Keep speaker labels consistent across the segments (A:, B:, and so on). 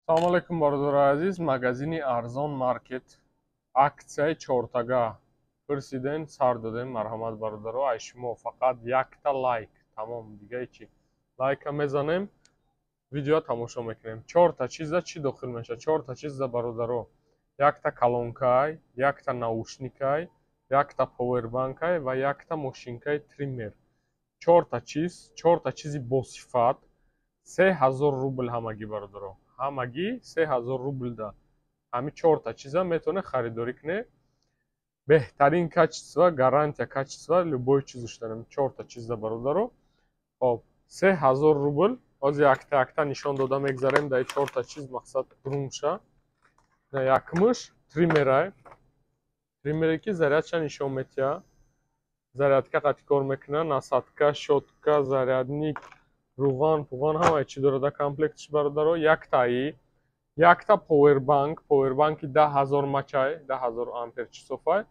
A: Салому алейкум, бародари азиз. Магазини Арзон маркет аксияи чортага пурсиден, сар додем. Марҳамат бародаро, ай шумо фақат якта лайк, тамом, дигаи чӣ. Лайка мезанем, видео тамошо мекунем. Чорта чиза чӣ дохил мешавад? Чорта чиза бародаро, якта калонкай, якта наушникай, якта повербанкай ва якта мошинкаи триммер. Чорта чизи босифат 3000 рубл ҳамагӣ бародаро. Ҳамагӣ 3000 рубл да. Ҳами чорта чиза метавонед харидорӣ кунед. Беҳтарин качество, гарантия качества любой чизаш дорем. Чорта чиза бародаро. Хоб 3000 рубл. Ҳозир якта нишон дода мегзарем дар чорта чиз мақсад румша. На якмуш триммерай. Триммере ки зарядша нишон метия. Зарядка қати кор мекуна, насадка, шотка, зарядник, руған, пуған ҳамаи чӣ дорада комплектш бародаро. Якта повербанк, повербанки 10000 мачай, 10000 ампер часофай.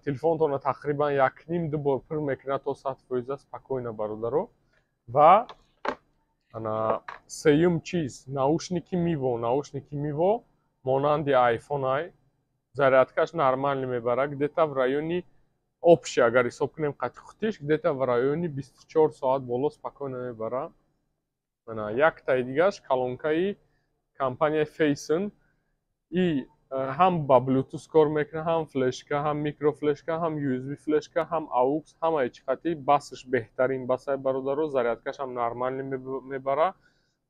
A: Телефонтона тақрибан 1,5-2 бор пур мекуна то 100% спокойно бародаро. Ва сеюм чиз, наушники Mivo, монанди iPhone ай. Зарядкаш нормально мебара, где-то в райони общий, агар ҳисоб кунем қати хутиш, где-то в райони 24 соат боло спокойно мебара. Яктаи дигаш калонкаи компания Feyson. И ҳам ба Bluetooth кор мекунад, ҳам флешка, ҳам микрофлешка, ҳам USB флешка, ҳам AUX, ҳамаи чӣ қати басаш беҳтарин басай бародаро. Зарядкаш ҳам нормально мебара.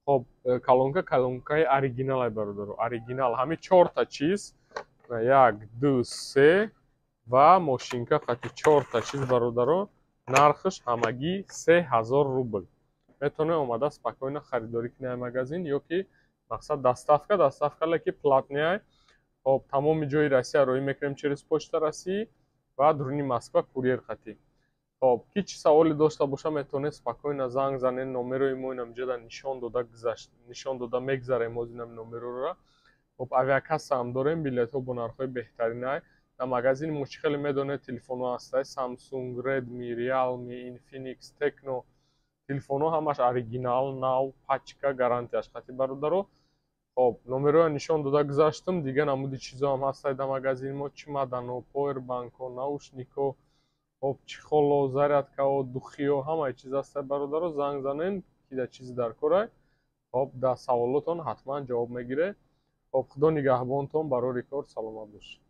A: Хоб калонкаи оригиналай бародаро. Оригинал ҳами чорта чиз 1, 2, 3 ва мошинка қати чорта чиз бародаро. Нархаш ҳамагӣ 3000 рубл. Метавонед омада спокойно харидорӣ кунед магазин ё ки мақсад доставка леки платная. Хоб тамоми ҷои Россия роӣ мекунем через почта России ва дуруни Москва курьер қати. Хоб ки чӣ саволе дошта боша метавонед спокойно занг занед. Номерои мо инам ҷода нишон дода мегзарем ҳозир инам номерора. Хоб авиакасса ҳам дорем, билетҳо бо нархҳои беҳтаринай. Дар магазини мо чӣ хеле медонед телефонҳо ҳастаи Samsung, Redmi, Realme, Infinix, Tecno. Телефонҳо ҳамаш оригинал, нав, пачка, гарантияш қати бародаро. Хоб номероя нишон дода гузаштам. Дига намуди чизо ҳам ҳастаи дар магазини мо. Чемоданҳо, повербанкҳо, наушникҳо, хоб чихолҳо, зарядкаҳо, духиҳо, ҳамаи чиз ҳастаи бародаро. Занг занед, ки дар чизи дар корай. Хоб дар саволотон ҳатман ҷавоб мегирем. Хоб худо нигаҳбонтон, барори кор саломат бошед.